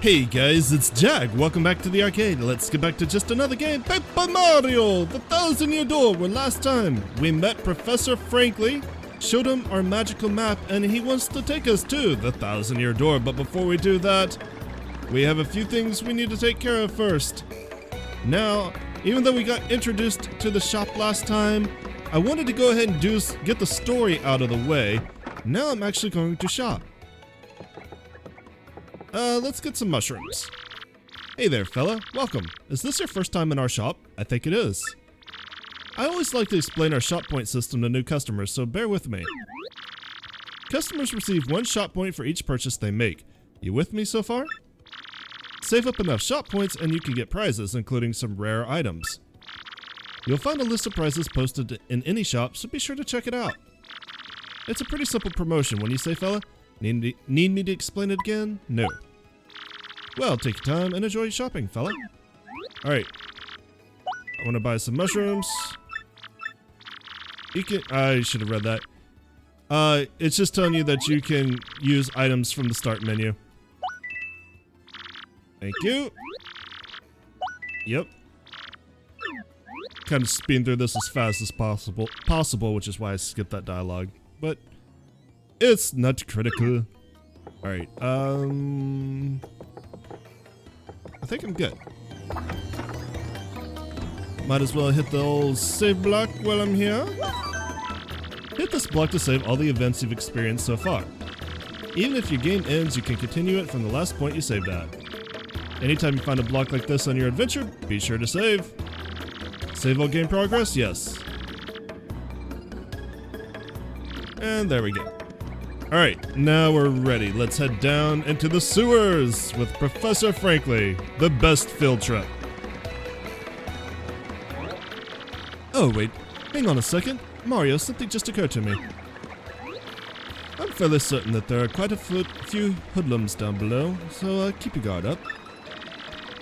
Hey guys, it's Jag. Welcome back to the arcade. Let's get back to just another game, Petal Meadows, the 1,000-year door, where last time we met Professor Frankly, showed him our magical map, and he wants to take us to the 1,000-year door. But before we do that, we have a few things we need to take care of first. Now, even though we got introduced to the shop last time, I wanted to go ahead and get the story out of the way. Now I'm actually going to shop. Let's get some mushrooms. Hey there, fella. Welcome. Is this your first time in our shop? I think it is. I always like to explain our shop point system to new customers, so bear with me. Customers receive 1 shop point for each purchase they make. You with me so far? Save up enough shop points and you can get prizes, including some rare items. You'll find a list of prizes posted in any shop, so be sure to check it out. It's a pretty simple promotion, wouldn't you say, fella? Need me to explain it again? No. Well, take your time and enjoy your shopping, fella. Alright. I want to buy some mushrooms. I should have read that. It's just telling you that you can use items from the start menu. Thank you. Yep. Kind of speeding through this as fast as possible, which is why I skipped that dialogue. But it's not critical. Alright, I think I'm good. Might as well hit the old save block while I'm here. Hit this block to save all the events you've experienced so far. Even if your game ends, you can continue it from the last point you saved at. Anytime you find a block like this on your adventure, be sure to save. Save all game progress? Yes. And there we go. Alright, now we're ready. Let's head down into the sewers with Professor Frankly, the best field trip. Oh wait, hang on a second. Mario, something just occurred to me. I'm fairly certain that there are quite a few hoodlums down below, so keep your guard up.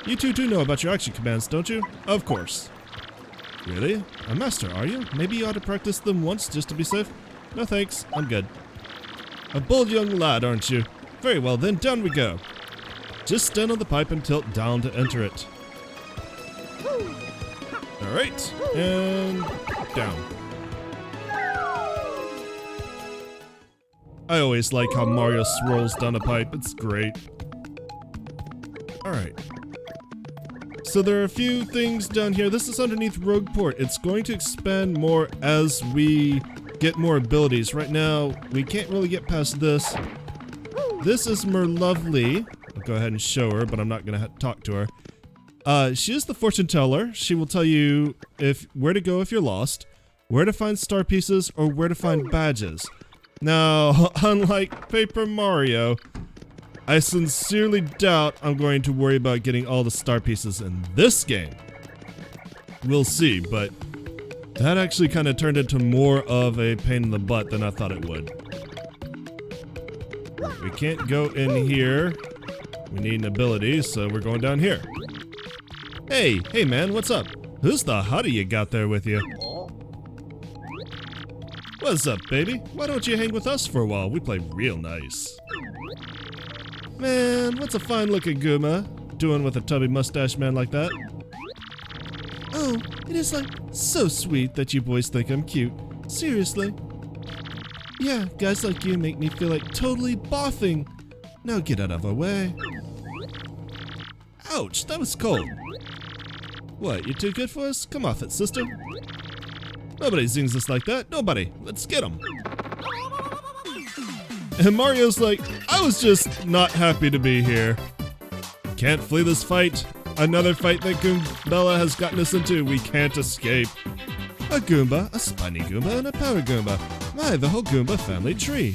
You two do know about your action commands, don't you? Of course. Really? A master, are you? Maybe you ought to practice them once just to be safe? No thanks, I'm good. A bold young lad, aren't you? Very well then, down we go. Just stand on the pipe and tilt down to enter it. Alright, and down. I always like how Mario swirls down a pipe, it's great. Alright. So there are a few things down here. This is underneath Rogueport. It's going to expand more as we get more abilities. Right now, we can't really get past this. This is Merlovely. I'll go ahead and show her, but I'm not going to talk to her. She is the fortune teller. She will tell you where to go if you're lost, where to find star pieces, or where to find badges. Now, unlike Paper Mario, I sincerely doubt I'm going to worry about getting all the star pieces in this game. We'll see, but that actually kind of turned into more of a pain in the butt than I thought it would. We can't go in here. We need an ability, so we're going down here. Hey man, what's up? Who's the hottie you got there with you? What's up, baby? Why don't you hang with us for a while? We play real nice. Man, what's a fine-looking Goomba doing with a tubby mustache man like that? Oh, it is like so sweet that you boys think I'm cute. Seriously. Yeah, guys like you make me feel like totally boffing. Now get out of our way. Ouch, that was cold. What, you too good for us? Come off it, sister. Nobody zings us like that. Nobody. Let's get him. And Mario's like, I was just not happy to be here. Can't flee this fight. Another fight that Goombella has gotten us into. We can't escape. A Goomba, a Spiny Goomba, and a Power Goomba. My, the whole Goomba family tree.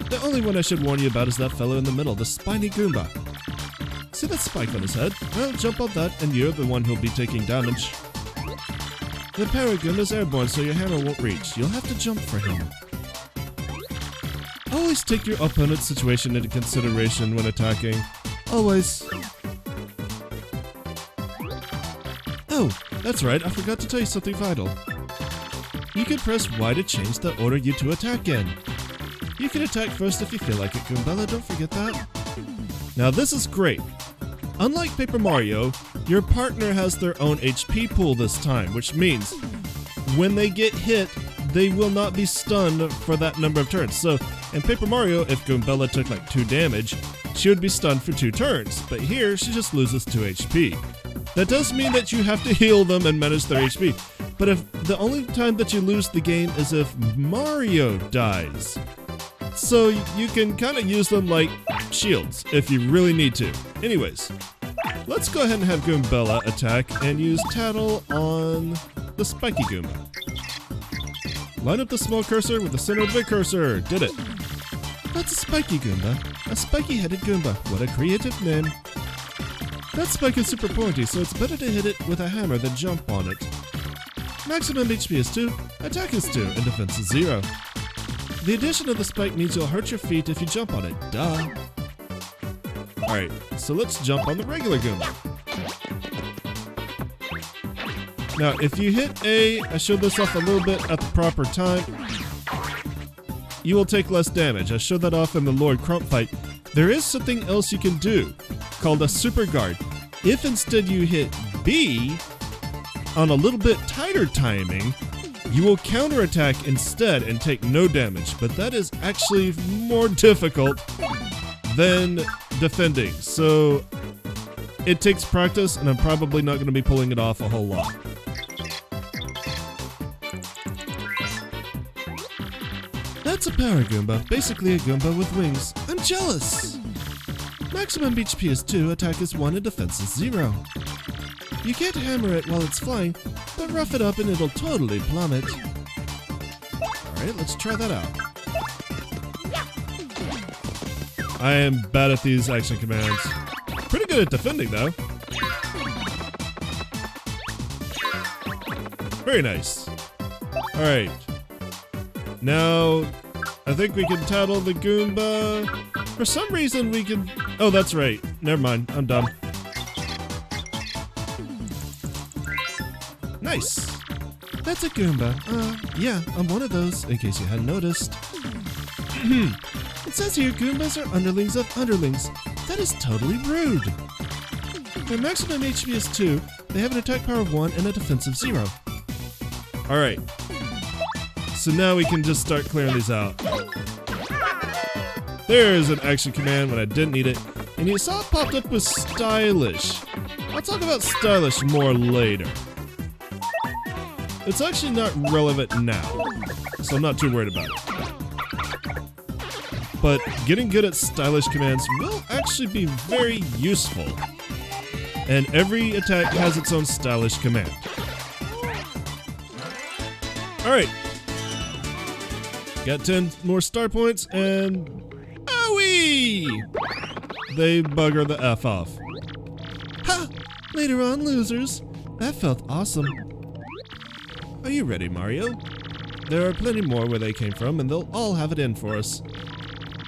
The only one I should warn you about is that fellow in the middle, the Spiny Goomba. See that spike on his head? Well, jump on that and you're the one who'll be taking damage. The Power Goomba's airborne, so your hammer won't reach. You'll have to jump for him. Always take your opponent's situation into consideration when attacking. Always. Oh, that's right, I forgot to tell you something vital. You can press Y to change the order you to attack in. You can attack first if you feel like it, Goombella, don't forget that. Now this is great. Unlike Paper Mario, your partner has their own HP pool this time, which means when they get hit, they will not be stunned for that number of turns. So in Paper Mario, if Goombella took like 2 damage, she would be stunned for 2 turns. But here, she just loses 2 HP. That does mean that you have to heal them and manage their HP. But if the only time that you lose the game is if Mario dies. So you can kind of use them like shields if you really need to. Anyways, let's go ahead and have Goombella attack and use Tattle on the spiky Goomba. Line up the small cursor with the center of the big cursor. Did it. That's a spiky Goomba. A spiky-headed Goomba. What a creative name. That spike is super pointy, so it's better to hit it with a hammer than jump on it. Maximum HP is 2, attack is 2, and defense is 0. The addition of the spike means you'll hurt your feet if you jump on it. Duh. Alright, so let's jump on the regular Goomba. Now, if you hit A, I showed this off a little bit at the proper time, you will take less damage. I showed that off in the Lord Crump fight. There is something else you can do, called a super guard. If instead you hit B, on a little bit tighter timing, you will counterattack instead and take no damage, but that is actually more difficult than defending, so it takes practice, and I'm probably not going to be pulling it off a whole lot. That's a power Goomba, basically a Goomba with wings. I'm jealous! Maximum HP is 2, attack is 1, and defense is 0. You can't hammer it while it's flying, but rough it up and it'll totally plummet. Alright, let's try that out. I am bad at these action commands. Pretty good at defending though. Very nice. Alright. Now, I think we can tattle the Goomba. For some reason we can... Oh, that's right. Never mind. I'm dumb. Nice. That's a Goomba. Yeah, I'm one of those, in case you hadn't noticed. It says here Goombas are underlings of underlings. That is totally rude. Their maximum HP is 2, they have an attack power of 1 and a defense of 0. Alright. So now we can just start clearing these out. There's an action command when I didn't need it, and you saw it popped up with stylish. I'll talk about stylish more later. It's actually not relevant now, so I'm not too worried about it. But getting good at stylish commands will actually be very useful. And every attack has its own stylish command. Alright. Got 10 more star points and... Owie! They bugger the F off. Ha! Later on, losers. That felt awesome. Are you ready, Mario? There are plenty more where they came from, and they'll all have it in for us.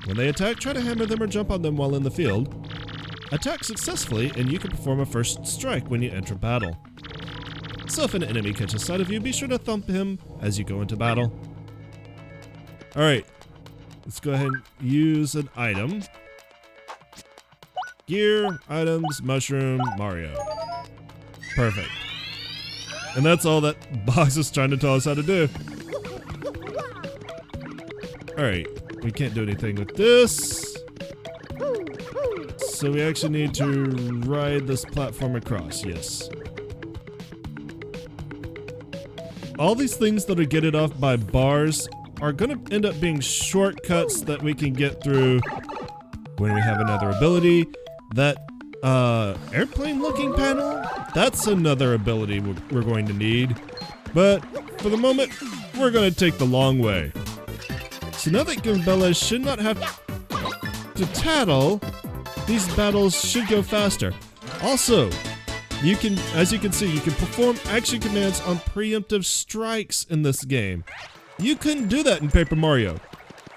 When they attack, try to hammer them or jump on them while in the field. Attack successfully, and you can perform a first strike when you enter battle. So if an enemy catches sight of you, be sure to thump him as you go into battle. Alright, let's go ahead and use an item. Gear, items, mushroom, Mario. Perfect. And that's all that box is trying to tell us how to do. Alright, we can't do anything with this. So we actually need to ride this platform across, yes. All these things that are gated off by bars are gonna end up being shortcuts that we can get through when we have another ability. That airplane-looking panel, that's another ability we're going to need. But for the moment, we're gonna take the long way. So now that Goombella should not have to tattle, these battles should go faster. Also, you can, as you can see, you can perform action commands on preemptive strikes in this game. You couldn't do that in Paper Mario.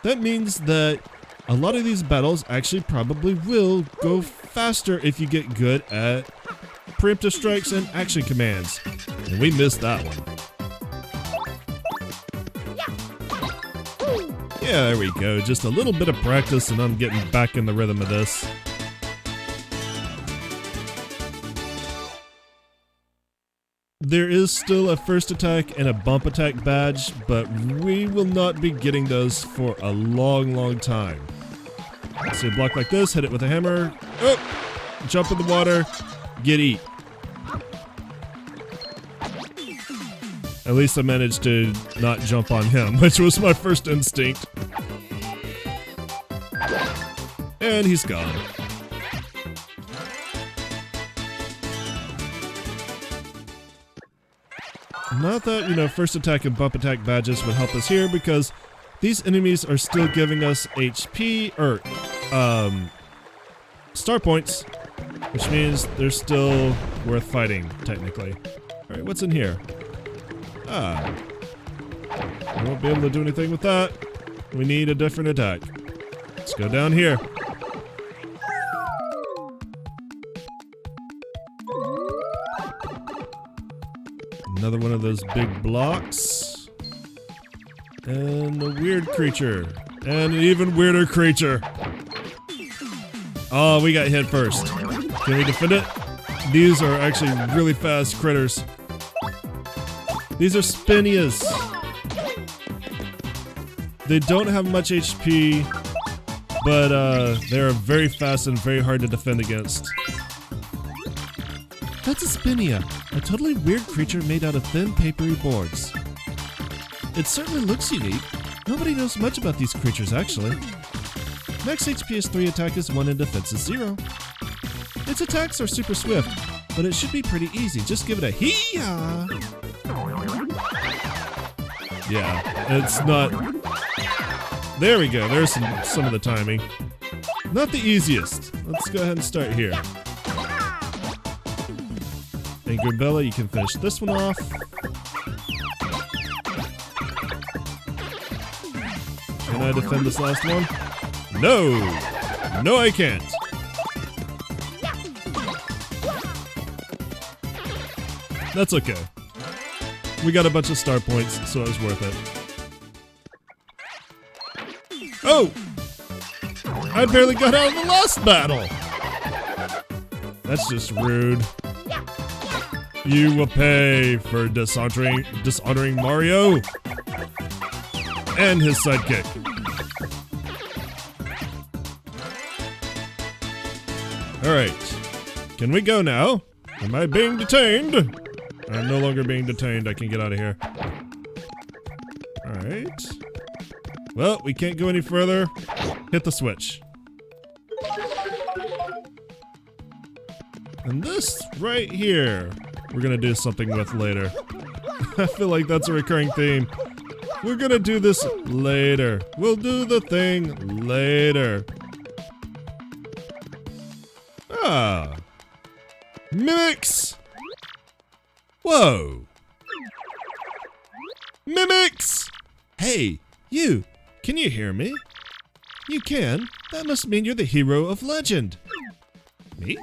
That means that a lot of these battles actually probably will go faster if you get good at preemptive strikes and action commands. And we missed that one. Yeah, there we go. Just a little bit of practice and I'm getting back in the rhythm of this. there is still a first attack and a bump attack badge, but we will not be getting those for a long time. So you block like this, hit it with a hammer, jump in the water, get eat. At least I managed to not jump on him, which was my first instinct. And he's gone. Not that, you know, first attack and bump attack badges would help us here because these enemies are still giving us HP, or star points, which means they're still worth fighting, technically. Alright, what's in here? I won't be able to do anything with that. We need a different attack. Let's go down here. Another one of those big blocks. And a weird creature. And an even weirder creature. Oh, we got hit first. Can we defend it? These are actually really fast critters. These are Spinias. They don't have much HP, but they are very fast and very hard to defend against. That's a Spinia, a totally weird creature made out of thin, papery boards. It certainly looks unique. Nobody knows much about these creatures, actually. Max HP is 3, attack is 1, and defense is 0. Its attacks are super swift, but it should be pretty easy. Just give it a hee-haw! Yeah, it's not... There we go, there's some of the timing. Not the easiest. Let's go ahead and start here. And Grimbella, you can finish this one off. Can I defend this last one? No! No, I can't. That's okay. We got a bunch of star points, so it was worth it. Oh! I barely got out of the last battle! That's just rude. You will pay for dishonoring Mario and his sidekick. Alright. Can we go now? Am I being detained? I'm no longer being detained. I can get out of here. Alright. Well, we can't go any further. Hit the switch. And this right here, we're gonna do something with later. I feel like that's a recurring theme. We're gonna do this later. We'll do the thing later. Ah. Mimics! Whoa! Mimics! Hey, you! Can you hear me? You can? That must mean you're the hero of legend. Me?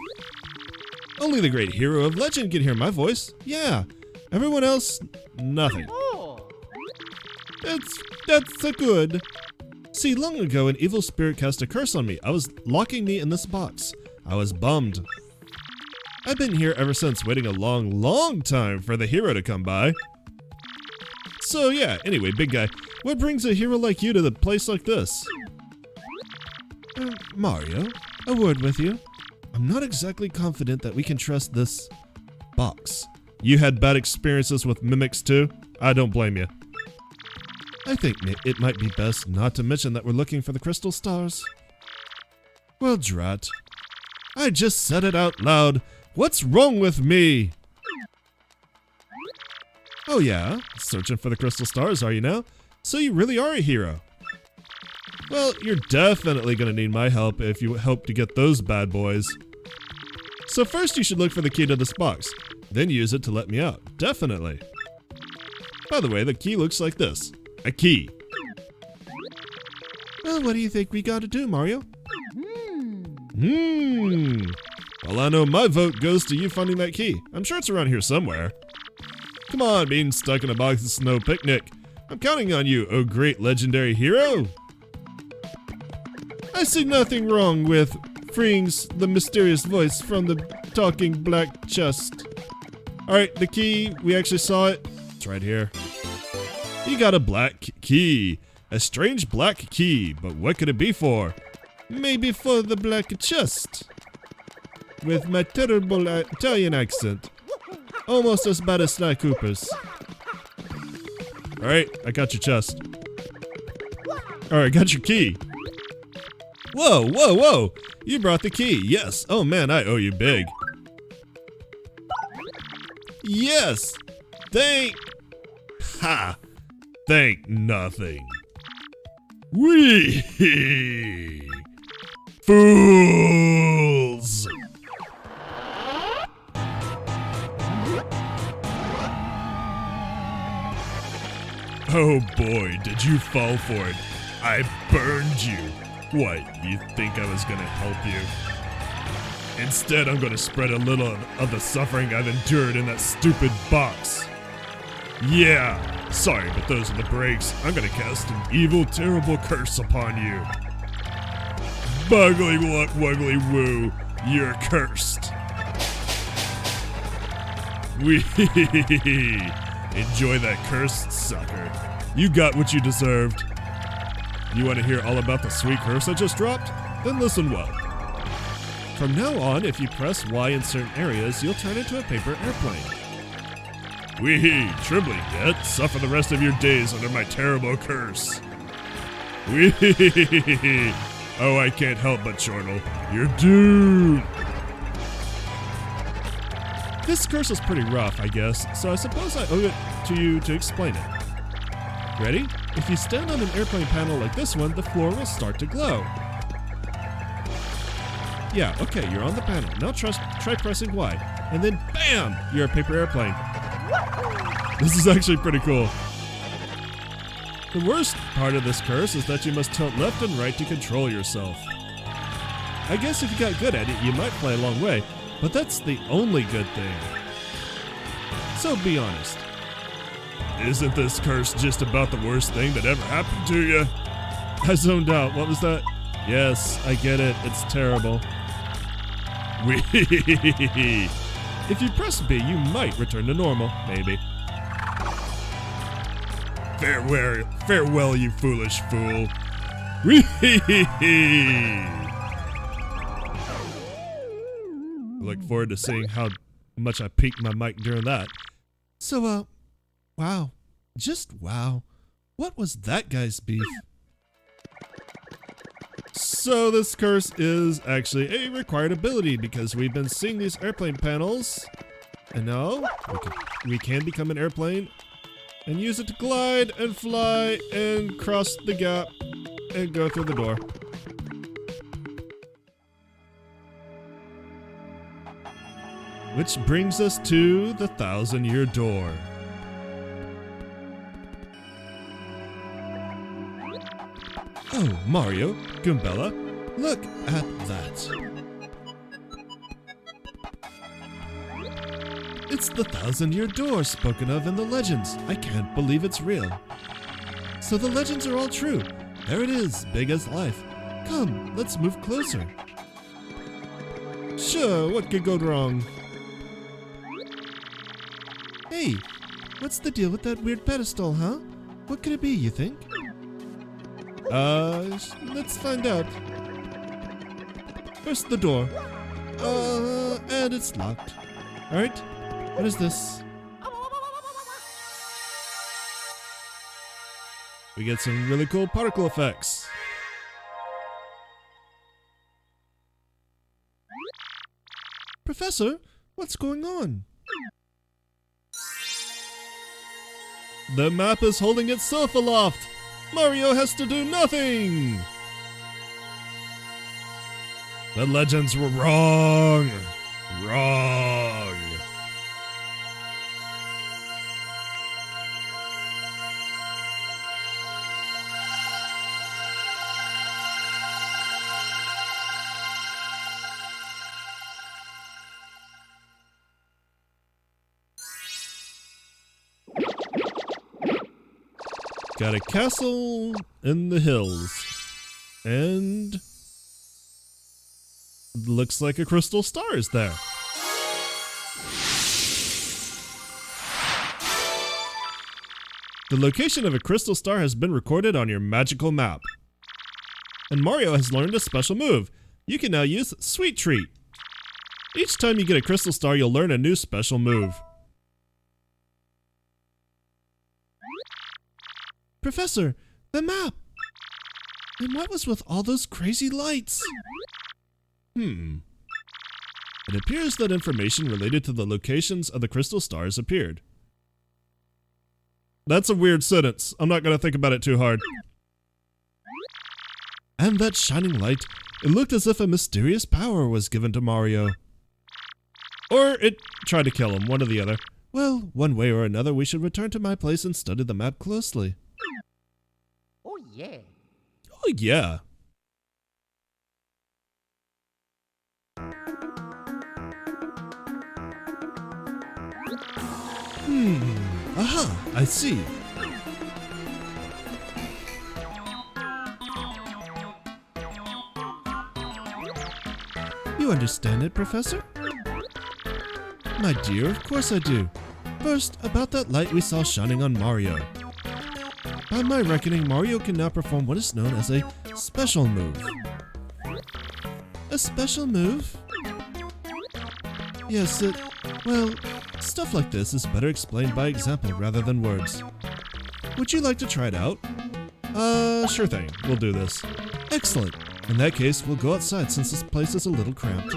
Only the great hero of legend can hear my voice. Yeah. Everyone else, nothing. That's so good. See, long ago an evil spirit cast a curse on me. I was locking me in this box. I was bummed. I've been here ever since, waiting a long time for the hero to come by. So yeah, anyway, big guy, what brings a hero like you to the place like this? Mario, a word with you. I'm not exactly confident that we can trust this box. You had bad experiences with mimics too? I don't blame you. I think it might be best not to mention that we're looking for the crystal stars. Well, drat. I just said it out loud. What's wrong with me? Oh yeah, searching for the crystal stars, are you now? So you really are a hero. Well, you're definitely gonna need my help if you hope to get those bad boys. So first you should look for the key to this box, then use it to let me out, definitely. By the way, the key looks like this, a key. Well, what do you think we gotta do, Mario? Well, I know my vote goes to you finding that key. I'm sure it's around here somewhere. Come on, being stuck in a box is no picnic. I'm counting on you, oh great legendary hero. I see nothing wrong with freeing the mysterious voice from the talking black chest. Alright, the key, we actually saw it. It's right here. You got a black key. A strange black key, but what could it be for? Maybe for the black chest. With my terrible Italian accent. Almost as bad as Sly Cooper's. Alright, I got your chest. Alright, got your key. Whoa, whoa, whoa! You brought the key, yes. Oh man, I owe you big. Yes! Thank nothing. Wee! Fools! Oh boy, did you fall for it. I burned you. What, you think I was gonna help you? Instead, I'm gonna spread a little of the suffering I've endured in that stupid box. Yeah, sorry, but those are the breaks. I'm gonna cast an evil, terrible curse upon you. Buggly luck, wuggly woo, you're cursed. Wee enjoy that curse, sucker. You got what you deserved. You want to hear all about the sweet curse I just dropped? Then listen well. From now on, if you press Y in certain areas, you'll turn into a paper airplane. Wee trembling yet? Suffer the rest of your days under my terrible curse. Wee oh, I can't help but chortle. You're doomed. This curse is pretty rough, I guess, so I suppose I owe it to you to explain it. Ready? If you stand on an airplane panel like this one, the floor will start to glow. Yeah, okay, you're on the panel. Now try pressing Y, and then BAM! You're a paper airplane. This is actually pretty cool. The worst part of this curse is that you must tilt left and right to control yourself. I guess if you got good at it, you might fly a long way, but that's the only good thing. So be honest. Isn't this curse just about the worst thing that ever happened to you? I zoned out. What was that? Yes, I get it. It's terrible. Wee. If you press B, you might return to normal. Maybe. Farewell, you foolish fool. Wee. Look forward to seeing how much I peaked my mic during that. So, wow. Just wow. What was that guy's beef? So this curse is actually a required ability because we've been seeing these airplane panels. And now we can become an airplane and use it to glide and fly and cross the gap and go through the door. Which brings us to the 1,000-year door. Oh, Mario, Goombella, look at that. It's the 1,000-year door spoken of in the legends. I can't believe it's real. So the legends are all true. There it is, big as life. Come, let's move closer. Sure, what could go wrong? Hey, what's the deal with that weird pedestal, huh? What could it be, you think? Let's find out. First the door. And it's locked. Alright, what is this? We get some really cool particle effects. Professor, what's going on? The map is holding itself aloft. Mario has to do nothing! The legends were wrong! Wrong! Got a castle in the hills. And looks like a crystal star is there. The location of a crystal star has been recorded on your magical map. And Mario has learned a special move. You can now use Sweet Treat. Each time you get a crystal star, you'll learn a new special move. Professor, the map! And what was with all those crazy lights? It appears that information related to the locations of the crystal stars appeared. That's a weird sentence. I'm not going to think about it too hard. And that shining light, it looked as if a mysterious power was given to Mario. Or it tried to kill him, one or the other. Well, one way or another, we should return to my place and study the map closely. Oh yeah. Oh yeah. Aha, I see. You understand it, Professor? My dear, of course I do. First, about that light we saw shining on Mario. By my reckoning, Mario can now perform what is known as a special move. A special move? Yes, well, stuff like this is better explained by example rather than words. Would you like to try it out? Sure thing. We'll do this. Excellent. In that case, we'll go outside since this place is a little cramped.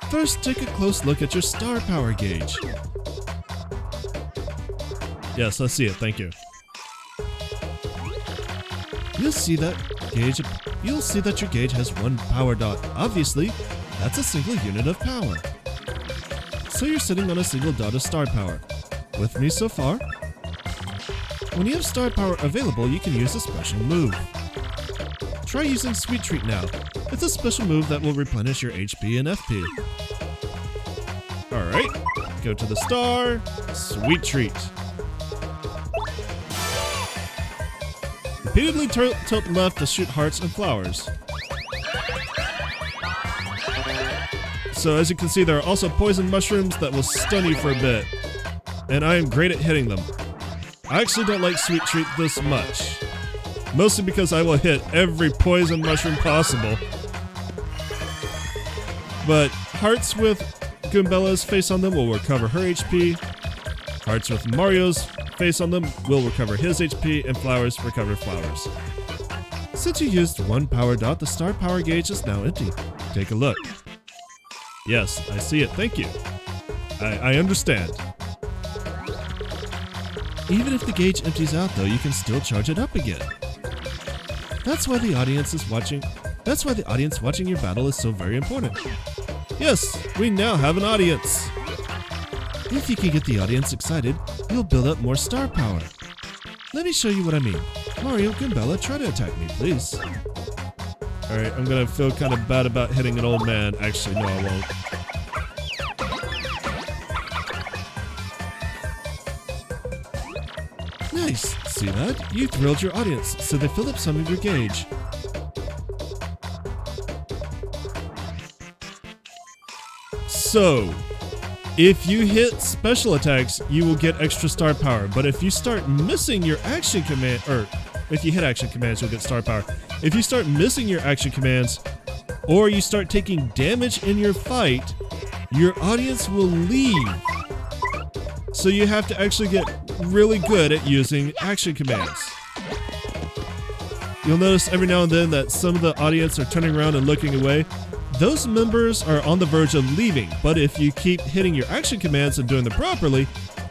First, take a close look at your star power gauge. Yes, I see it. Thank you. You'll see that your gauge has one power dot. Obviously, that's a single unit of power. So you're sitting on a single dot of star power. With me so far? When you have star power available, you can use a special move. Try using Sweet Treat now. It's a special move that will replenish your HP and FP. Alright, go to the star, Sweet Treat. Repeatedly tilt left to shoot hearts and flowers. So as you can see, there are also poison mushrooms that will stun you for a bit. And I am great at hitting them. I actually don't like Sweet Treat this much. Mostly because I will hit every poison mushroom possible. But hearts with Goombella's face on them will recover her HP. Hearts with Mario's face on them will recover his HP, and flowers recover flowers. Since you used one power dot, the star power gauge is now empty. Take a look. Yes, I see it. Thank you. I understand. Even if the gauge empties out though, you can still charge it up again. That's why the audience watching your battle is so very important. Yes, we now have an audience. If you can get the audience excited, you'll build up more star power. Let me show you what I mean. Mario, Goombella, try to attack me, please. Alright, I'm gonna feel kind of bad about hitting an old man. Actually, no, I won't. Nice! See that? You thrilled your audience, so they filled up some of your gauge. So, if you hit special attacks, you will get extra star power. But if you start missing your action command, or if you hit action commands, you'll get star power. If you start missing your action commands, or you start taking damage in your fight, your audience will leave. So you have to actually get really good at using action commands. You'll notice every now and then that some of the audience are turning around and looking away. Those members are on the verge of leaving, but if you keep hitting your action commands and doing them properly,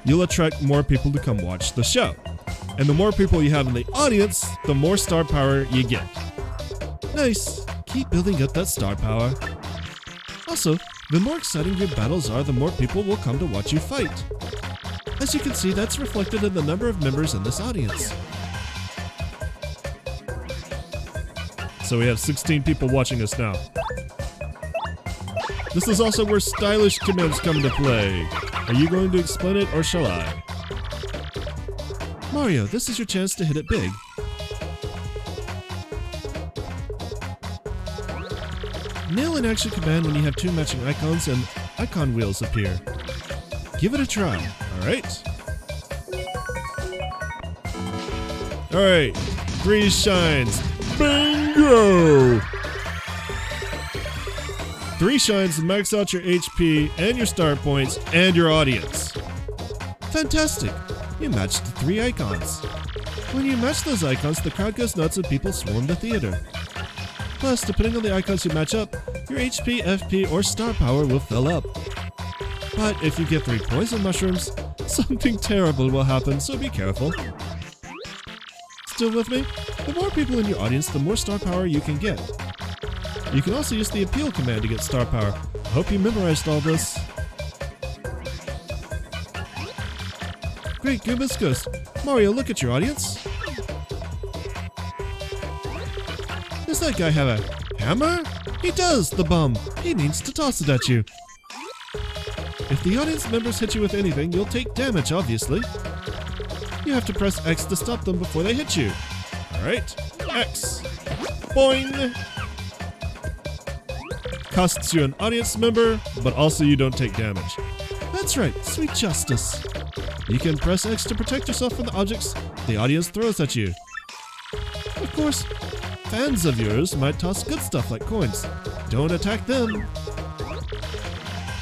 you'll attract more people to come watch the show. And the more people you have in the audience, the more star power you get. Nice. Keep building up that star power. Also, the more exciting your battles are, the more people will come to watch you fight. As you can see, that's reflected in the number of members in this audience. So we have 16 people watching us now. This is also where stylish commands come into play. Are you going to explain it, or shall I? Mario, this is your chance to hit it big. Nail an action command when you have two matching icons, and icon wheels appear. Give it a try, alright? Alright, 3 shines. Bingo! 3 shines to max out your HP and your star points and your audience. Fantastic! You matched the 3 icons. When you match those icons, the crowd goes nuts and people swarm the theater. Plus, depending on the icons you match up, your HP, FP, or star power will fill up. But if you get 3 poison mushrooms, something terrible will happen, so be careful. Still with me? The more people in your audience, the more star power you can get. You can also use the appeal command to get star power. I hope you memorized all this. Great, Goomba's Ghost. Mario, look at your audience. Does that guy have a hammer? He does, the bum. He needs to toss it at you. If the audience members hit you with anything, you'll take damage, obviously. You have to press X to stop them before they hit you. Alright, X. Boing! Costs you an audience member, but also you don't take damage. That's right, sweet justice. You can press X to protect yourself from the objects the audience throws at you. Of course, fans of yours might toss good stuff like coins. Don't attack them.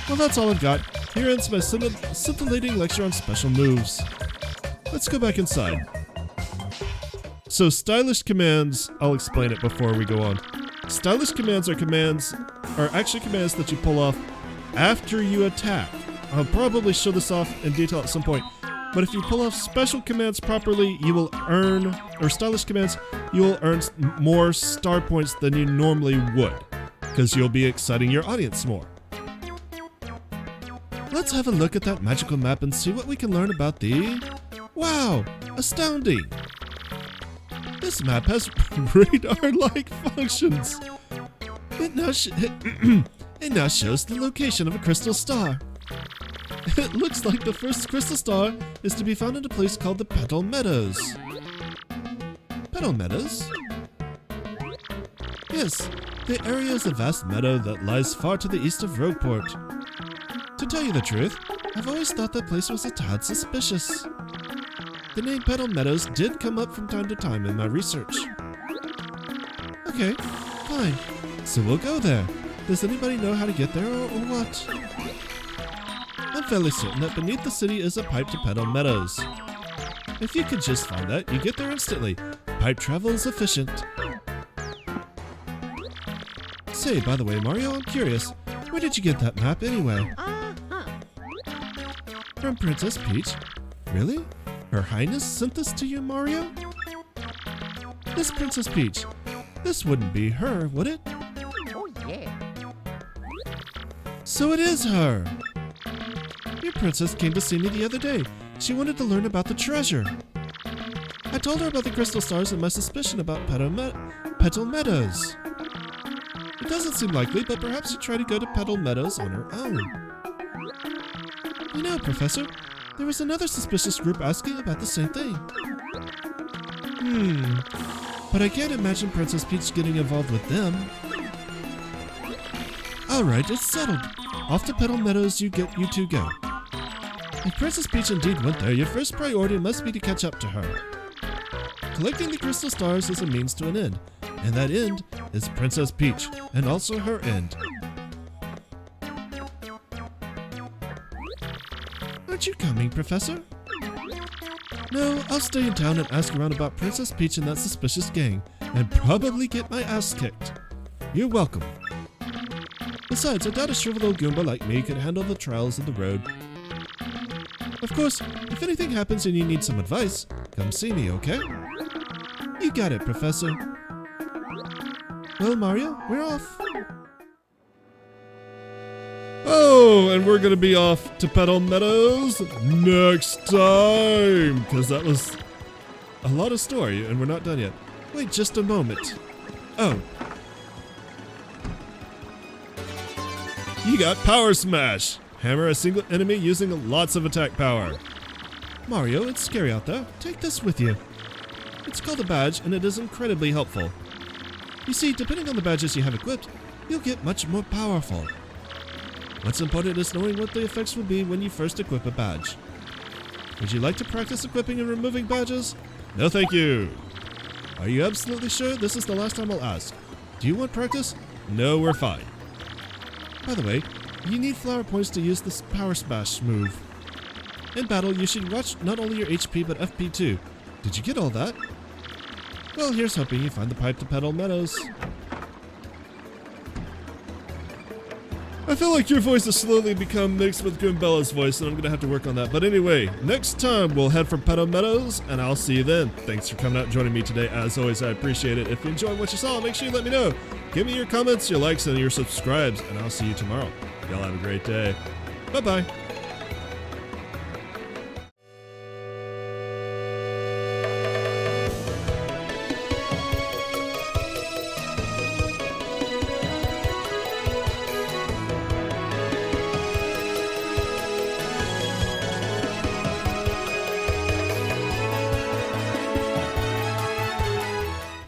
Well, that's all I've got. Here ends my scintillating lecture on special moves. Let's go back inside. So stylish commands, I'll explain it before we go on. Stylish commands are actually commands that you pull off after you attack. I'll probably show this off in detail at some point. But if you pull off special commands properly, you will earn, or stylish commands, you will earn more star points than you normally would, because you'll be exciting your audience more. Let's have a look at that magical map and see what we can learn about the... Wow! Astounding! This map has radar-like functions. It now shows the location of a crystal star. It looks like the first crystal star is to be found in a place called the Petal Meadows. Petal Meadows? Yes, the area is a vast meadow that lies far to the east of Rogueport. To tell you the truth, I've always thought that place was a tad suspicious. The name Petal Meadows did come up from time to time in my research. Okay, fine. So we'll go there. Does anybody know how to get there or what? I'm fairly certain that beneath the city is a pipe to Petal Meadows. If you could just find that, you get there instantly. Pipe travel is efficient. Say, by the way, Mario, I'm curious. Where did you get that map anyway? From Princess Peach? Really? Her Highness sent this to you, Mario? This Princess Peach. This wouldn't be her, would it? Oh, yeah. So it is her! Your princess came to see me the other day. She wanted to learn about the treasure. I told her about the crystal stars and my suspicion about Petal Meadows. It doesn't seem likely, but perhaps she'd try to go to Petal Meadows on her own. You know, Professor, there was another suspicious group asking about the same thing. But I can't imagine Princess Peach getting involved with them. Alright, it's settled. Off to Petal Meadows you two go. If Princess Peach indeed went there, your first priority must be to catch up to her. Collecting the crystal stars is a means to an end, and that end is Princess Peach, and also her end. Aren't you coming, Professor? No, I'll stay in town and ask around about Princess Peach and that suspicious gang, and probably get my ass kicked. You're welcome. Besides, I doubt a shriveled old Goomba like me could handle the trials of the road. Of course, if anything happens and you need some advice, come see me, okay? You got it, Professor. Well, Mario, we're off. Oh, and we're gonna be off to Petal Meadows next time, because that was a lot of story, and we're not done yet. Wait just a moment. Oh. You got Power Smash! Hammer a single enemy using lots of attack power. Mario, it's scary out there. Take this with you. It's called a badge, and it is incredibly helpful. You see, depending on the badges you have equipped, you'll get much more powerful. What's important is knowing what the effects will be when you first equip a badge. Would you like to practice equipping and removing badges? No thank you. Are you absolutely sure? This is the last time I'll ask. Do you want practice? No, we're fine. By the way, you need flower points to use this power smash move. In battle, you should watch not only your HP but FP too. Did you get all that? Well, here's hoping you find the pipe to Petal Meadows. I feel like your voice has slowly become mixed with Goombella's voice, and I'm gonna have to work on that. But anyway, next time we'll head for Petal Meadows, and I'll see you then. Thanks for coming out and joining me today. As always, I appreciate it. If you enjoyed what you saw, make sure you let me know. Give me your comments, your likes, and your subscribes, and I'll see you tomorrow. Y'all have a great day. Bye-bye.